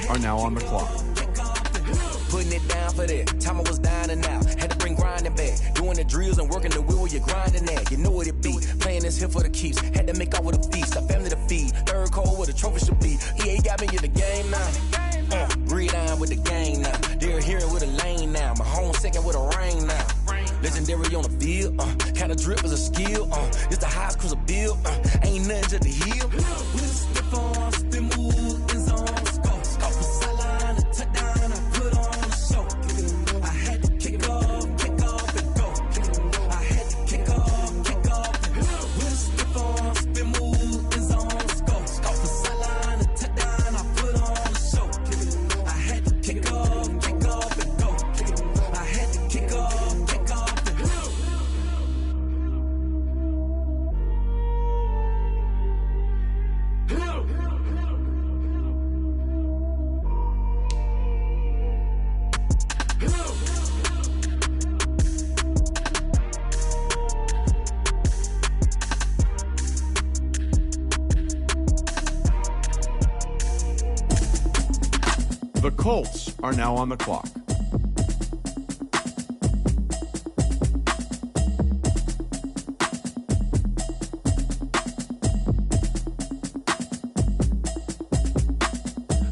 are now on the clock. Putting it down for that. Time I was dying and out. Had to bring grinding back. Doing the drills and working the wheel where you're grinding at. You know what it be. Playing this here for the keeps. Had to make out with a feast. A family to feed. Third cold where the trophy should be. EA got me in the game now. Breed on with the gang now. They're hearing with a lane now. My home second with a rain now. Legendary on the field. Kind of drip is a skill. It's the highest cruiser bill. Ain't nothing to the hill. Step on, spin move, in zone, scope. Off the sideline, a touchdown, I put on the show. I had to kick off and go. I had to kick off and go. Step on, spin move, in zone, scope. Off the sideline, a touchdown, I put on the show. I had to kick off and go. I had to kick off and go. The Colts are now on the clock.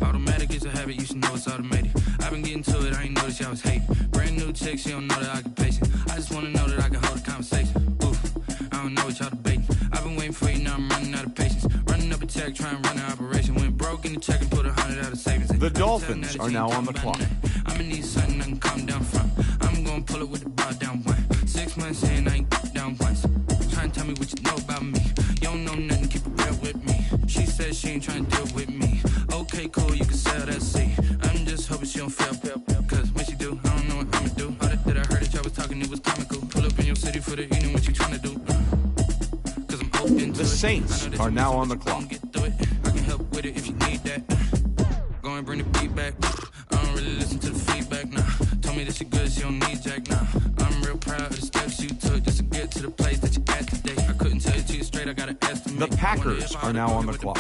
Automatic is a habit, you should know it's automated. I've been getting to it, I ain't noticed y'all was hating. Brand new chick, she don't know the occupation. I just wanna know that I can hold a conversation. Oof, I don't know what y'all debating. I've been waiting for you, now I'm running out of patience. Running up a check, trying to run an operation. Went broke in the check and put 100 out of savings. The Dolphins are now on the clock. I'ma need something I can calm down from. I'm gonna pull it with the bar down one. 6 months in, I ain't down once. Trying to tell me what you know about me. You don't know nothing, keep it real with me. She says she ain't trying to deal with me. Okay, cool, you can sell that seat. I'm just hoping she don't fail. Cause when she do, I don't know what I'ma do. All that I heard that y'all was talking, it was comical. Pull up in your city for the evening, what you trying to do? Cause I'm open to The Saints are now on the clock. Get through it. I can help with it if you need that. Go and bring the beat back. I don't really listen to the feedback now. Told me that she good, she don't need Jack now. I'm real proud of the steps you took just to get to the place that you at today. I couldn't tell you to you straight, I gotta estimate. The Packers are now on the clock.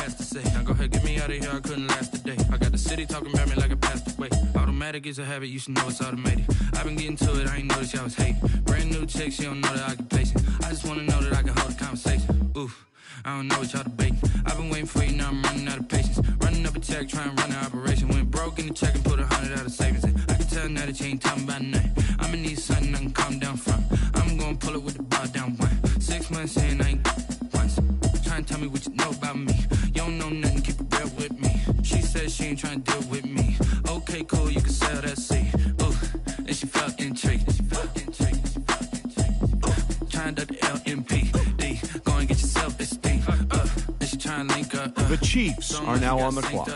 Now go ahead, get me out of here, I couldn't last a day. I got the city talking about me like I passed away. Automatic is a habit, you should know it's automated. I've been getting to it, I ain't noticed y'all was hating. Brand new chick, she don't know the occupation. I just wanna know that I can hold a conversation. Oof, I don't know what y'all debating. I've been waiting for you, now I'm running out of patience. Running up a check, trying to run an operation. Went broke in the check and put 100 out of savings. I can tell now that you ain't talking about nothing. I'ma need something I can calm down from. I'm gonna pull it with the bar down one. 6 months in, I ain't once. Trying to tell me what you know about me. You don't know nothing, keep it real with me. She says she ain't trying to deal with me. Okay, cool, you can sell that seat. Ooh, and she felt intrigued. Trying to the LMPD. Go and get your self-esteem. And she trying to link up. The Chiefs are now on the clock.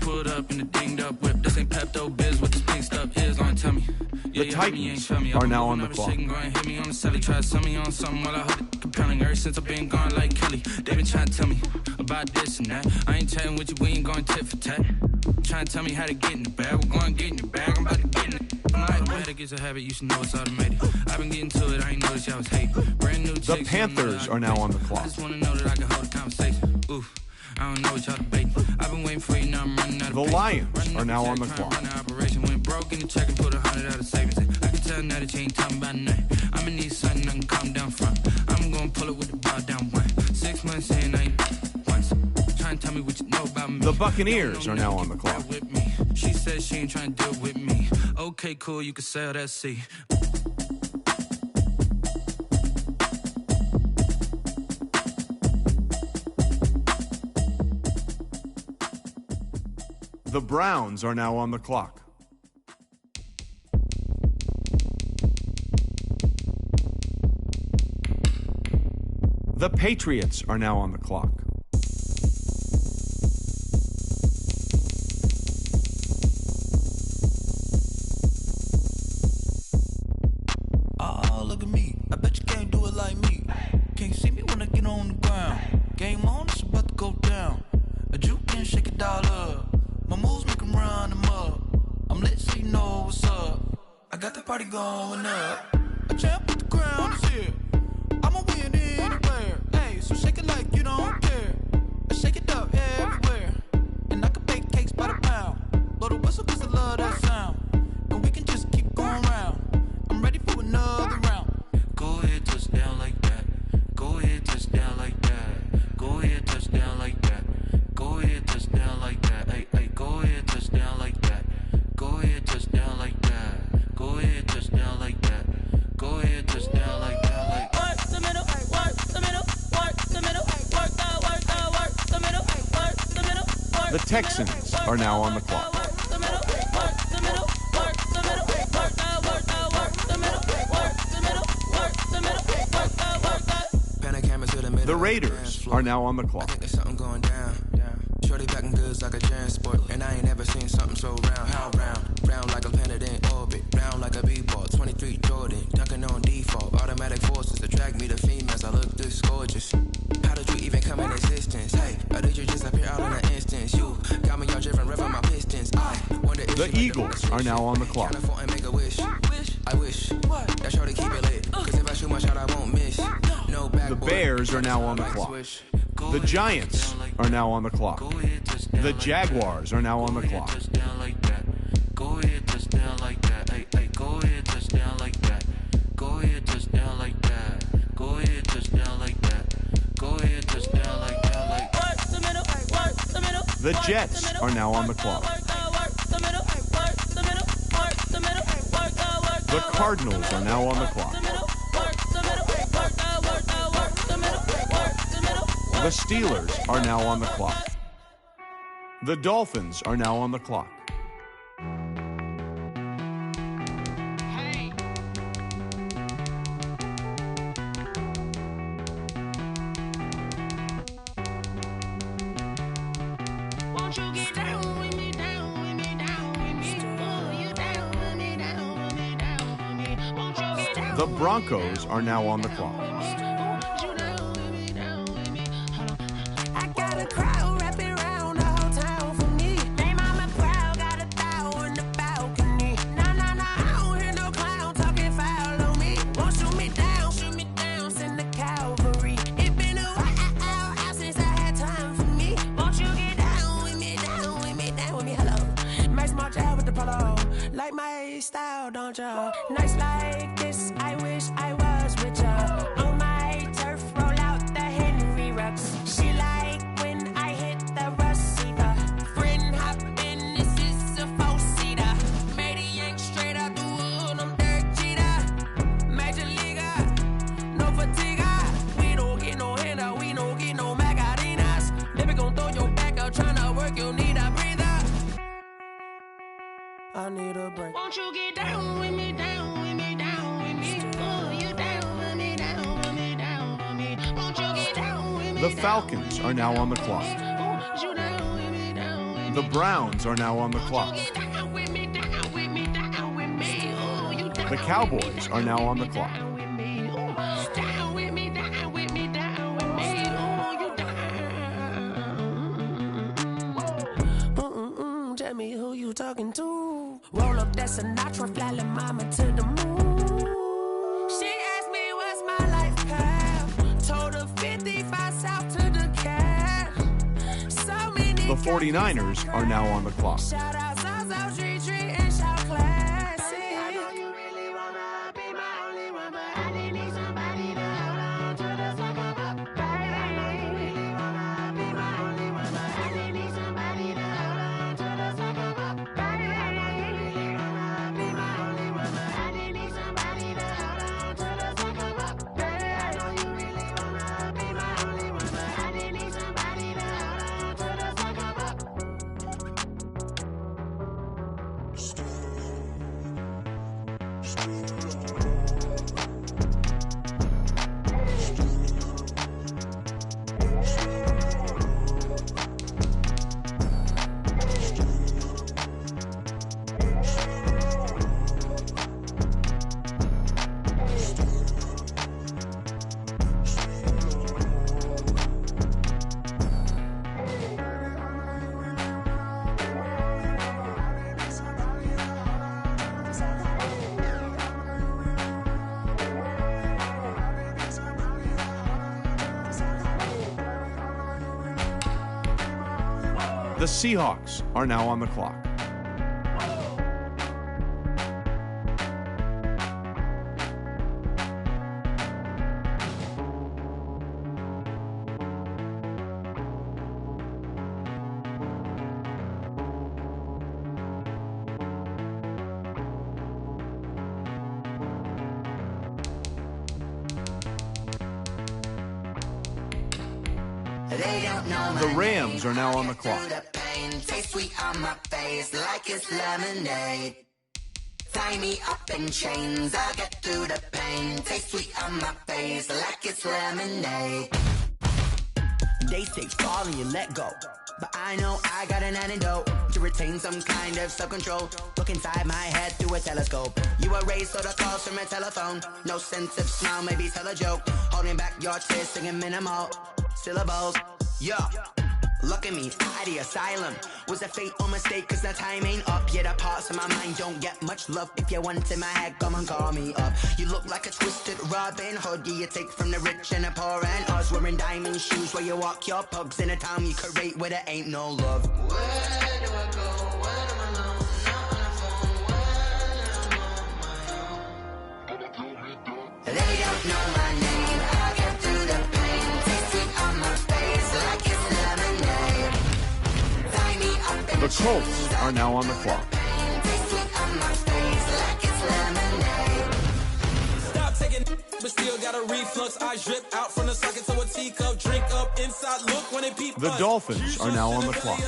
Pulled up in the dinged up whip. This ain't Pepto Biz, what this pink stuff is. Gonna tell me. The Titans are now on the clock. Hit me on the celly, try to sell me on something while I hold it compelling. Ever since I've been gone like Kelly, they been trying to tell me about this and that. I ain't chatting with you, we ain't going tit for tat. Trying to tell me how to get in the bag. We're going to get in the bag, I'm about to get in it. Automatic is a habit, you should know it's automated. I've been getting to it, I ain't noticed y'all was hating. Brand new The Panthers are now on the clock. I just wanna know that I can hold a conversation. Oof, I don't know what y'all debating. I've been waiting for you, now I'm running out of The Lions are now on the clock. Operation went broke in the check and put 100 out of savings. I can tell now that you ain't talking about nothing. I'ma need something I can calm down from. I'm gonna pull it with the bar down one. 6 months in, I ain't once. Trying to tell me what you know about me. The Buccaneers are now on the clock. With me. She says she ain't trying to deal with me. Okay, cool, you can sell that seat. The Browns are now on the clock. The Patriots are now on the clock. Oh, look at me. I bet you can't do it like me. Can't see me when I get on the ground. Game on, it's about to go down. A juke and shake it all up. My moves make them run them up. I'm lit so you know what's up. I got the party going up. A champ with the crown is here. I'ma win anywhere. Hey, so shake it like you don't care. I shake it up everywhere. And I can bake cakes by the pound. Texans are now on the clock. The Raiders are now on the clock. There's something going down. Shorty packing goods like a transport, and I ain't never seen something so round. How round? Round like a planet in orbit, round like a b-ball. 23 Jordan, dunking on default. Automatic forces attract me to females. I look this gorgeous. How did you even come in existence? Hey, or did you just appear out in an instance? You got me all driven, revving my pistons. I wonder if The Eagles are now on the clock. Can't afford and make a wish. I wish that shorty keep it lit. Cause if I shoot my shot, I won't miss. No back. The Bears are now on the clock. The Giants are now on the clock. The Jaguars are now on the clock. Go ahead, touchdown like that. Hey, go ahead, touchdown like that. Go ahead, touchdown like that. Go ahead, touchdown like that. Go ahead, touchdown like that. Like The Jets are now on the clock. The Cardinals are now on the clock. The Steelers are now on the clock. The Dolphins are now on the clock. Won't you get down with me, down with me, down with me? Oh, you down with me, down with me, down with me. Won't you get down? The Broncos are now on the clock. You down with me, down with me. Hold on. I got a crowd wrapping around the whole town for me. They mama proud, got a thou in the balcony. Nah, I don't hear no clown talking foul on me. Won't shoot me down, send the cavalry. It been a while since I had time for me. Won't you get down with me, down with me, down with me? Hello. Max March out with the polo. Like my style, don't ya? Nights like this, I wish I was with ya. On my turf, roll out the Henry Rux. She like when I hit the receiver. Friend hop in, this is a four-seater. Made a yank straight out the wood, I'm Derek Jeter. Major leaguer, no fatigue. We don't get no handout, we don't get no Macarinas. Never gon' throw your back out, tryna work, you need a breather. I need a break. Won't you get down with me, down with me, down with me? Oh, you down with me, down with me, down with me. Won't you get down with me? The Falcons are now on the clock. Oh, you down with me, down with me. The Browns are now on the clock. Get down with me, down with me, down with me. Oh, you down The Cowboys are now on the clock. down with me. Oh, down with me, down with me, down with me. Oh, you down. Tell me who you talking to. Roll up that Sinatra, fly la mama to the moon. She asked me what's my life path. Told her 55 south to the cat. So many The 49ers are now on the clock. shout out, South Street and shout classy. I know you really wanna be my only one, but I need somebody to hold on to the second up. Baby, I know you really wanna be my only one, but I need somebody to hold on to the second up. Baby, I know you really wanna be my only one, but I need somebody to hold on to the second up. Baby, I know you really wanna be my only one, but I need somebody to hold on to the second up. The Seahawks are now on the clock. The Rams are now on the clock. pain. Taste sweet on my face like it's lemonade. Tie me up in chains, I'll get through the pain. Taste sweet on my face like it's lemonade. They say fall and you let go, but I know I got an antidote to retain some kind of self-control. Look inside my head through a telescope. You erase all the calls from a telephone. No sense of smile, maybe tell a joke. Holding back your tears, singing minimal syllables. Yeah. Look at me, out the asylum. Was a fate or mistake, cause the time ain't up. Yet the parts of my mind don't get much love. If you want in my head, come and call me up. You look like a twisted Robin Hood. Yeah, you take from the rich and the poor and us. Wearing diamond shoes where you walk your pugs. In a town you create where there ain't no love. Where do I go? When am I alone? Not on the phone. When I'm on my own. They don't know my name. I get through the pain. Taste sweet on my face like it's lemonade. Tie me up in The Colts are now on the clock. taste sweet on my face like it's lemonade. Stop taking, but still got a reflux. I drip out from the socket to a teacup. Drink up inside, look when it peep. The Dolphins are now on the clock.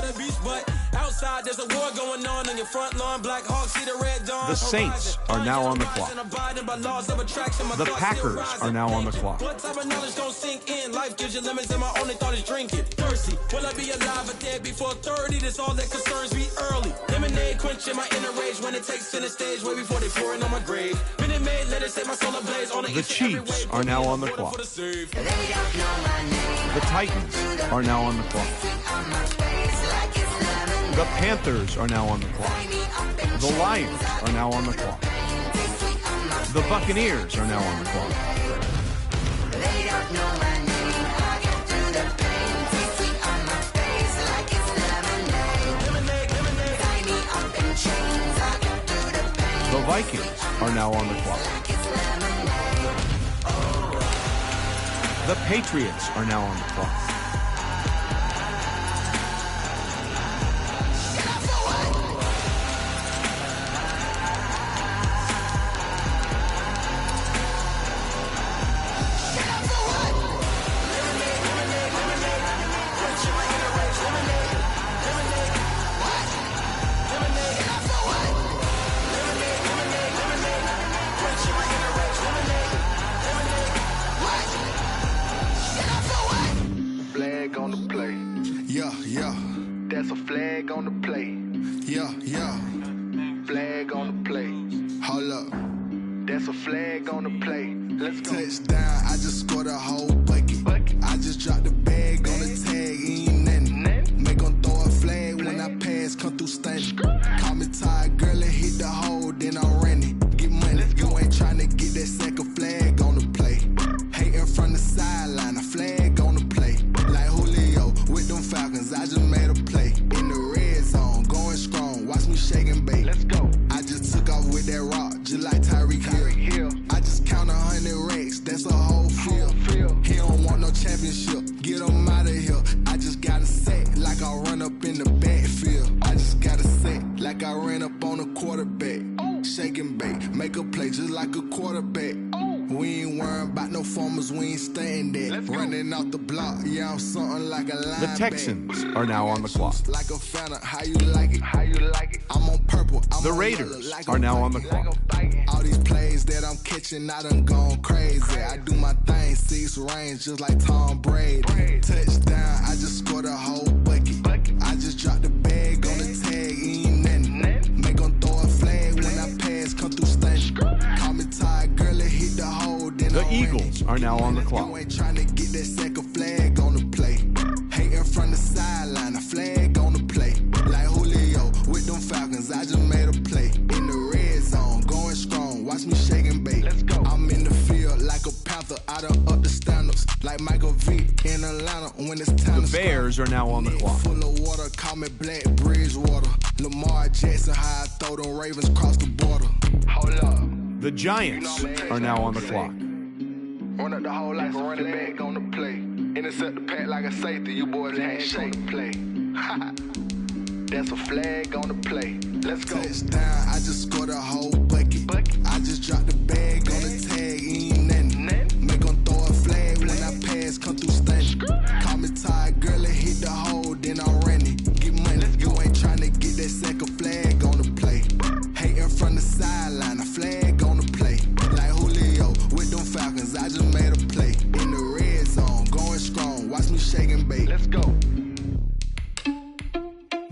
But outside, there's a war going on your front lawn. Black Hawks see the red dawn. The Saints are now on the clock. The Packers are now on the clock. What type of knowledge gon' sink in? Life gives you lemons, and my only thought is drinking. Thirsty, will I be alive or dead before 30? That's all that concerns me early. Lemonade quenching my inner rage when it takes center stage way before they pouring on my grave. Minute Maid, let it set my soul ablaze. On The Chiefs are now on the clock. They don't know my name. The Titans are now on the clock. On my face like it's lemonade. The Panthers are now on the clock. The Lions are now on the clock. The Buccaneers are now on the clock. They don't know my name. I get through the pain. Taste sweet on my face like it's lemonade. Tie me up in chains. I get through the pain. The Vikings are now on the clock. Like it's lemonade. The Patriots are now on the clock. Flag on the play. Yeah, yeah. That's a flag on the play. Yeah, yeah. Flag on the play. Hold up. That's a flag on the play. Let's go. Touchdown, I just scored a whole bucket. I just dropped the bag on the tag, ain't nothing. Make 'em throw a flag when I pass, come through stunning. Call me tired, girl, and hit the hole, then I'm running. Get money, you ain't tryna get that second flag on the play. Hating from the sideline, a flag on the play. Like Julio with them Falcons, I just made a play. In the red zone, going strong, watch me shake and bake. Let's go. I just took off with that rock, just like Tyreek Hill. I just count 100 racks, that's a whole field. He don't want no championship, get him out of here. I just got to set like I run up in the backfield. I just got to set like I ran up on a quarterback. Shake and bake, make a play just like a quarterback. We ain't worrying about no formers, we ain't staying there. Running off the block, yeah, I'm something like a linebacker. The Texans are now on the clock. Like a Fanta, how you like it? How you like it? I'm on purple. I'm The on Raiders yellow, like are a now on the Viking, clock. like a Viking. All these plays that I'm catching, I done gone crazy. I do my thing, 6 rings, just like Tom Brady. Touchdown, I just scored a whole bucket. I just dropped the bag on the tag, ain't nothing. Make 'em throw a flag when I pass, come through stunning. Call me tired, girl, and hit the hole, then The I'm Eagles are now on the clock. You ain't tryna get that second flag on the play. Hating from the sideline, a flag on the play. Like Julio with them Falcons, I just made a play. In the red zone, going strong, watch me shake and bake. Let's go. I'm in the field like a Panther, I done up the standards. Like Michael Vick in Atlanta when it's time The to Bears are now on the Neck clock. full of water, call me Black Bridgewater. Lamar Jackson, how I throw them Ravens cross the border. Hold up. The Giants are now on the clock. Run up the whole like a running back on the play. Intercept the pack like a safety, you boys can't shake the play. That's a flag on the play. Let's go. Touchdown, I just scored a whole bucket. I just dropped the bag on the tag, ain't nothing. Make 'em throw a flag when I pass, come through stunning. Call me tired, girl, and hit the hole, then I'm running. Get money,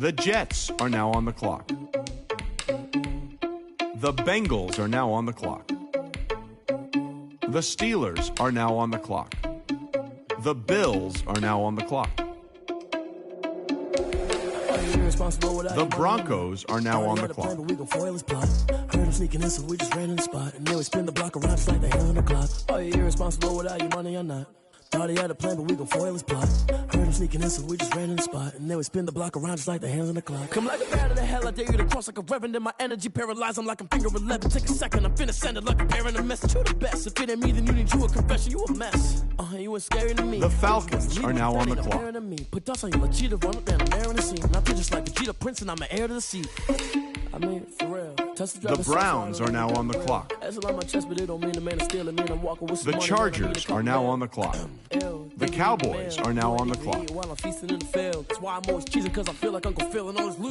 The Jets are now on the clock. The Bengals are now on the clock. The Steelers are now on the clock. The Bills are now on the clock. The Broncos are now on the clock. Heard him sneaking in, so we just ran in the spot. And then we spin the block around just like the hell on the clock. Are you irresponsible without your money or not? Thought he had a plan, but we gon' foil his plot. Heard him sneaking in, so we just ran in the spot. And then we spin the block around just like the hands on the clock. Come like a bat of the hell, I dare you to cross like a reverend. And my energy paralyzed, I'm like I'm finger 11. Take a second, I'm finna send it like a parent a message. You the best, if it ain't me, then you need you a confession. You a mess, you ain't scary to me. The Falcons are now on the clock. Put dust on you like cheetah, run up down the air in the scene. Now just like Vegeta Prince, and I'm an heir to the seat. I mean, for real. The Browns are now on the clock. The Chargers are now on the clock. The Cowboys are now on the clock.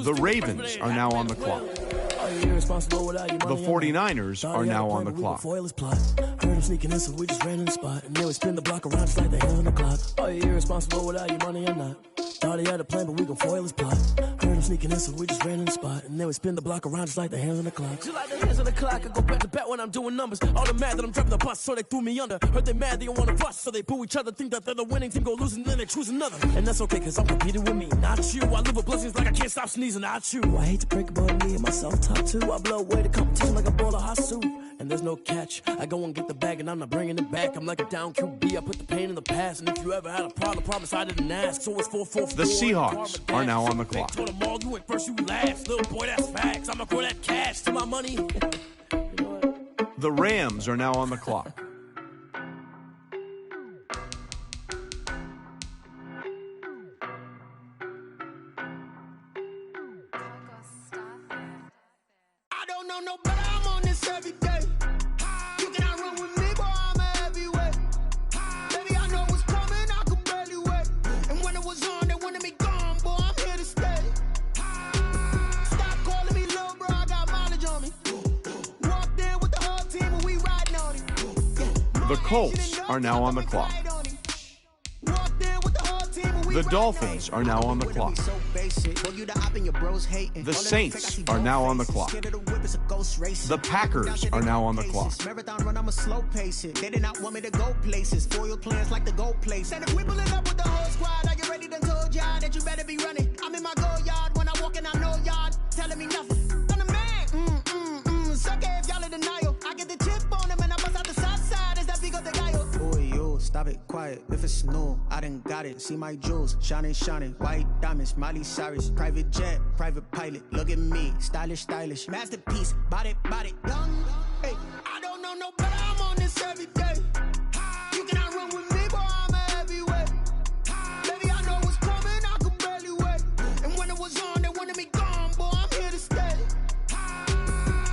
The Ravens are now on the clock. The 49ers are now on the clock. Heard him sneaking in, so we just ran in the spot. And then we spin the block around just like the hands on the clock. Are you irresponsible without your money or not? Thought he had a plan, but we gon' foil his plot. Heard him sneaking in, so we just ran in the spot. And then we spin the block around just like the hands on the clock. Just like the hands on the clock, I go back to back when I'm doing numbers. All the mad that I'm driving the bus, so they threw me under. Heard they mad, they don't wanna bust, so they boo each other. Think that they're the winning team, go losing, then they choose another. And that's okay, cause I'm competing with me, not you. I live with blessings like I can't stop sneezing, not you. I hate to break about me and my self-talk too. I blow away the competition like a bowl of hot soup. And there's no catch. I go and get the bag and I'm not bringing it back. I'm like a down QB. I put the pain in the past. And if you ever had a problem, promise I didn't ask. So it's 4-4-4. The Seahawks are now on the clock. Told them all, you went first, you last. Little boy, that's facts. I'ma throw that cash to my money. The Rams are now on the clock. I don't know no better. I'm on this every day. You cannot run with me, boy. I'm a heavyweight. Baby, I know what's coming. I could barely wait. And when it was on, they wanted me gone, boy. I'm here to stay. Stop calling me little bro. I got mileage on me. Walked in with the whole team and we riding on it. The Colts are now on the clock. The Dolphins are now on the clock. The Saints are now on the clock. The Packers are now on the clock. Marathon run, I'ma slow pace it. They did not want me to go places. Foil plans like the gold place. And if we pulling up with the whole squad, are you ready to told y'all that you better be running? I'm in my go yard when I walk in, I know y'all telling me nothing. I'm the man. Suck it if y'all in denial. I get the chip on them and I bust out the south side. Is that big of the guy? Boy, yo, stop it, quiet. If it's new, I done got it. See my jewels, shining, shining. White diamonds, Miley Cyrus. Private jet, private pilot. Look at me, stylish, stylish. Masterpiece, body, body, young. Hey, I don't know no better. I'm on this every day. You cannot run with me, boy. I'm a heavyweight. Baby, I know what's coming. I could barely wait. And when it was on, they wanted me gone, boy. I'm here to stay.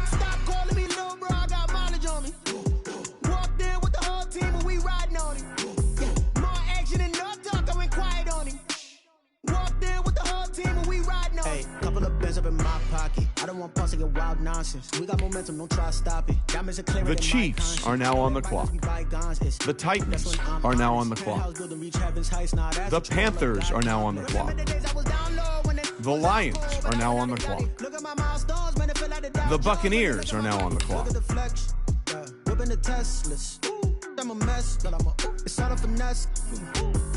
Stop calling me little bro. I got mileage on me. Walked in with the whole team and we riding on it. More action and no talk. I went quiet on it. Walked in with the whole team and we riding on it. Hey, couple of bins up in my pocket. I don't want pulse to get wild nonsense. We got momentum, don't try to stop it. The Chiefs are now on the clock. The Titans are now on the clock. The Panthers are now on the clock. The Lions are now on the clock. The Buccaneers are now on the clock. I'm a mess, but it's all a finesse.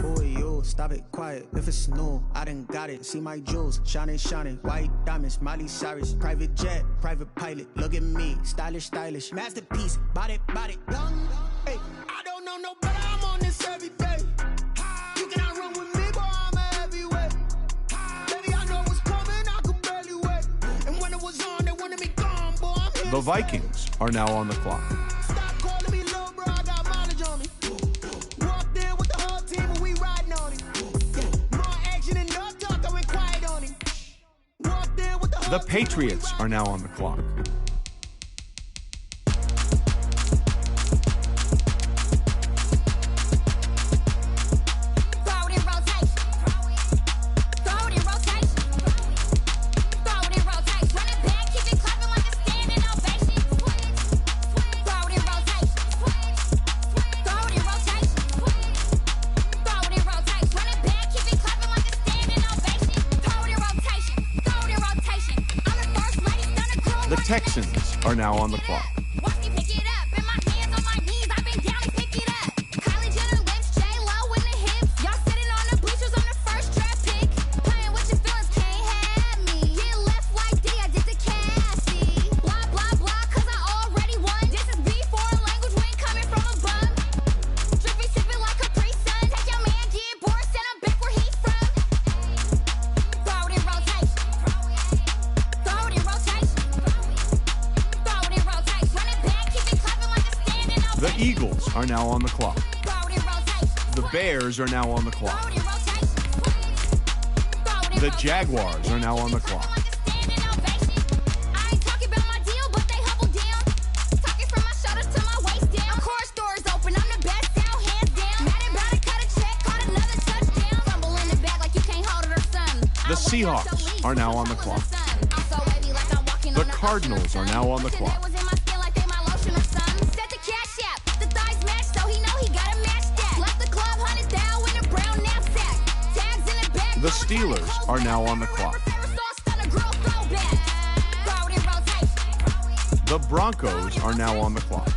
Boy, yo, stop it, quiet. If it's new, I done got it. See my jewels, shining, shining. White diamonds, Miley Cyrus. Private jet, private pilot. Look at me, stylish, stylish. Masterpiece, body, body, young. Hey, I don't know no better. I'm on this every day. You cannot run with me, boy. I'm a heavyweight. Baby, I know what's coming. I could barely wait. And when it was on, they wanted me gone, boy. I'm here. The Vikings are now on the clock. The Patriots are now on the clock. The Texans are now on the clock. Watch me pick it up, in my hands on my knees, I've been down to pick it up. Kylie Jenner lips, J-Lo in the hips. Y'all sitting on the bleachers on the first draft pick. Playing with your feelings, can't have me. Get left like D, I did the Cassie. Blah, blah, blah, cause I already won. This is B4 language, we ain't coming from a bum. Drippy, sipping like Capri Sun. Take your man, get bored, send him back where he's from. Throw it in rotation. Throw it in rotation. Throw it in rotation. Run it back, keep it clapping like a standing ovation. The Eagles are now on the clock. Throw it in rotation. The Bears are now on the clock. Throw it in rotation. Throw it in The rotation. Jaguars are now on the clock. Like a standing ovation. I ain't talking about my deal, but they humble down. Talking from my shoulders to my waist down. Of course, doors open, I'm the best down, hands down. Mad about it, cut a check, caught another touchdown. Fumble in the bag like you can't hold it or something. The Seahawks are now on the clock. The Cardinals are now on the clock. The Steelers are now on the clock. The Broncos are now on the clock.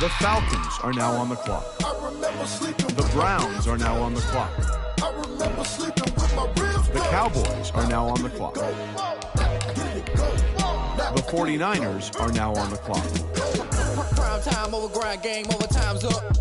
The Falcons are now on the clock. The Browns are now on the clock. The Cowboys are now on the clock. The 49ers are now on the clock. Prime time over grind, game over, time's up.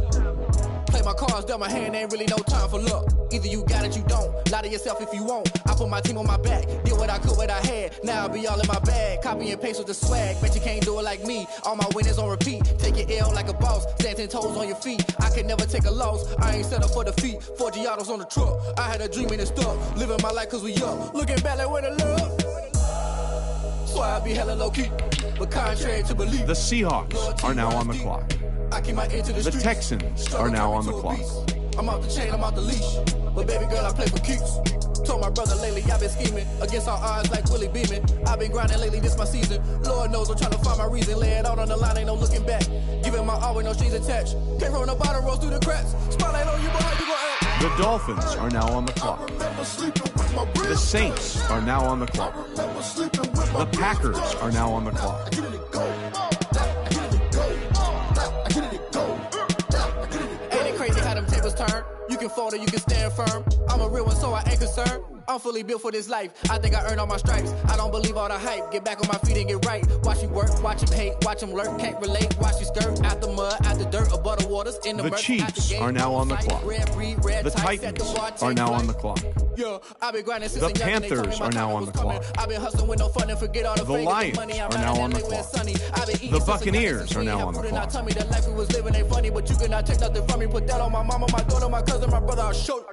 Play my cards, dealt my hand, ain't really no time for luck. Either you got it, you don't. Lie to yourself if you won't. I put my team on my back, did what I could, what I had. Now I'll be all in my bag. Copy and paste with the swag. Bet you can't do it like me. All my winners on repeat. Take your L like a boss. Stand 10 toes on your feet. I can never take a loss. I ain't set up for defeat. 4 Giottos on the truck. I had a dream and it's stuck. Living my life cause we up. Looking back like where the love. So I be hella low key. But contrary to belief. The Seahawks are now on the clock. I keep my ear to the The streets. Texans are now on the clock. I'm off the chain, I'm off the leash. But baby girl, I play for keeps. Told my brother lately, I've been scheming against all odds like Willie Beeman. I've been grinding lately, this my season. Lord knows I'm trying to find my reason. Lay it out on the line, ain't no looking back. Giving my all with no strings attached. Came from the bottom, rolls through the cracks. Spotlight on you, boy, how you gon' act? The Dolphins are now on the clock. The Saints are now on the clock. The Packers are now on the clock. Ain't it crazy how them tables turn? You can fold or you can stand firm. I'm a real one, so I ain't concerned. I'm fully built for this life. I think I earned all my stripes. I don't believe all the hype. Get back on my feet and get right. Watch you work, watch him hate, watch him lurk. Can't relate, watch you skirt. Out the mud, out the dirt, or butter waters. In the The murk, Chiefs out the game, are now on the fight. clock. Red breed, red The tights, at Titans bar, are take now on the flight. clock. Yeah, I've been grinding since The a young and they told me Panthers my are now time on was the coming. clock. I've been hustling with no fun and forget all the The fake Lions money. I'm are now riding on the LA where it's clock. sunny. I've been eating The since Buccaneers are now on the Food and I clock. tell me the life we was living ain't funny, but you cannot take nothing from me. Put that on my mama, my daughter, my cousin, my brother. I'll show you.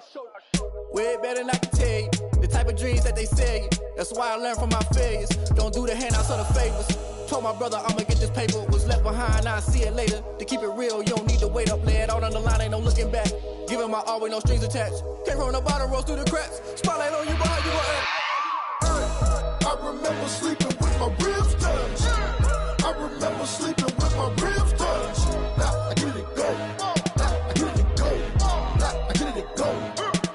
Way better than I can tell you. The type of dreams that they sell you. That's why I learned from my failures. Don't do the handouts or the favors. Told my brother I'ma get this paper. Was left behind, I'll see it later. To keep it real, you don't need to wait up. Lay it out on the line, ain't no looking back. Giving my all with no strings attached. Came from the bottom, rolls through the cracks. Spotlight on you, but how you gon' act? I remember sleeping with my ribs touched. I remember sleeping with my ribs touched. Now I get it go. I get it go. I get it go.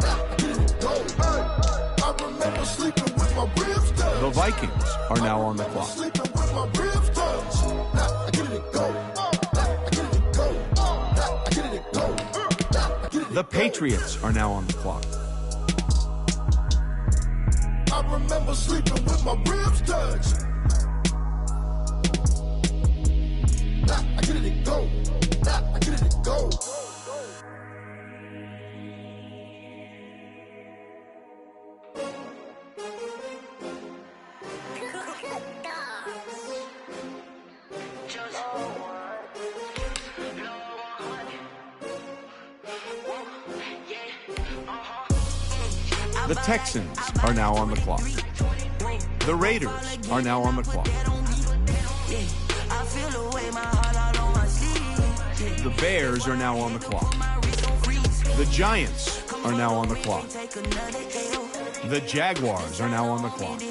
I get it go. I remember sleeping with my ribs touched. The Vikings are now on the clock. Sleeping with my ribs touched. Now I get it go. I get it go. I get it go. I get it The Patriots are now on the clock. I remember sleeping with my ribs touched. Nah, I get it go. Nah, I get it go. The Texans are now on the clock. The Raiders are now on the clock. The Bears are now on the clock. The Giants are now on the clock. The Jaguars are now on the clock.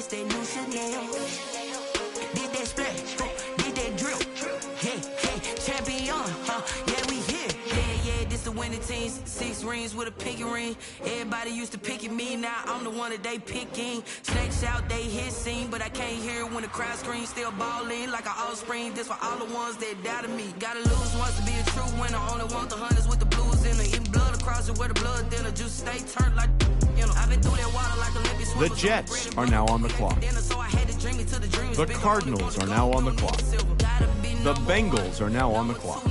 Winning teams, 6 rings with a pinky ring. Everybody used to pick at me, now I'm the one that they picking. Snakes out, they hit scene, but I can't hear it when the crowd screams. Still balling like an offspring. This for all the ones that doubted me. Gotta lose once to be a true winner. Only want the hunters with the blues in it. Eating blood across it where the blood thinner. Juice stay turned like, you know. I've been through that water like Olympic swimmers. The Jets are now on the clock. The Cardinals are now on the clock. The Bengals are now on the clock.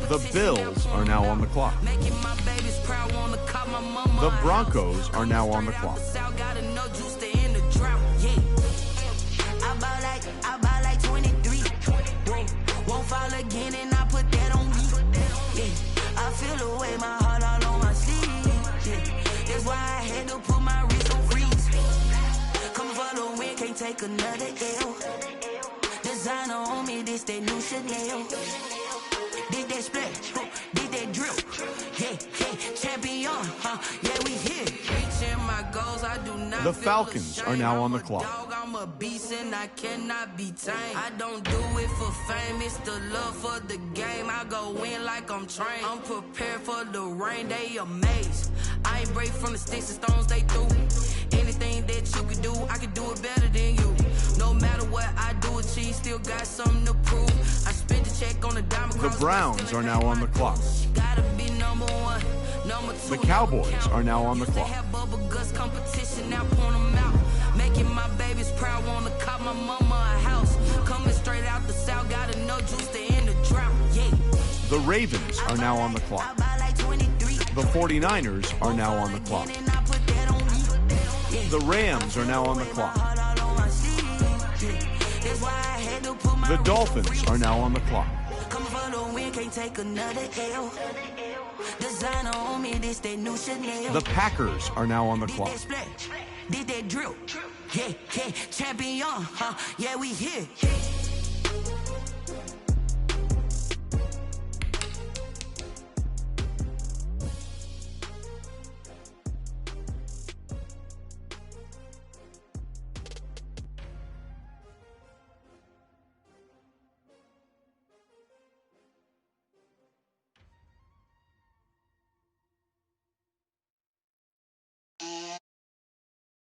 The Bills are now on the clock. The Broncos are now on the clock. I buy like 23. Won't fall again and I put that on me. Yeah, I feel the way my heart all on my sleeve. Yeah, that's why I had to put my wrist on freeze. Come for the win, can't take another L. Designer on me, this that new Chanel. Did that splash, did that drill. Yeah, yeah, champion, yeah, we here. Reaching my goals, I do not. The Falcons are now on the clock. I'm a beast and I cannot be tamed. I don't do it for fame, it's the love for the game. I go in like I'm trained. I'm prepared for the rain, they amazed. I ain't break from the sticks and stones they threw. Anything that you can do, I can do it better than you. No matter what I do, achieve, still got something to prove. I spent the check on the diamond. The Browns are now on the clock. Gotta be number one, number two. The Cowboys are now on the clock. Have bubble guts competition, now point them out. Making my babies proud, wanna cop my mama a house. Coming straight out the south, gotta know juice to end the drought. Yeah. The Ravens are now on the clock. The 49ers are now on the clock. The Rams are now on the clock. The Dolphins are now on the clock. The Packers are now on the clock. Did that drill? Yeah, yeah, champion, yeah, we here.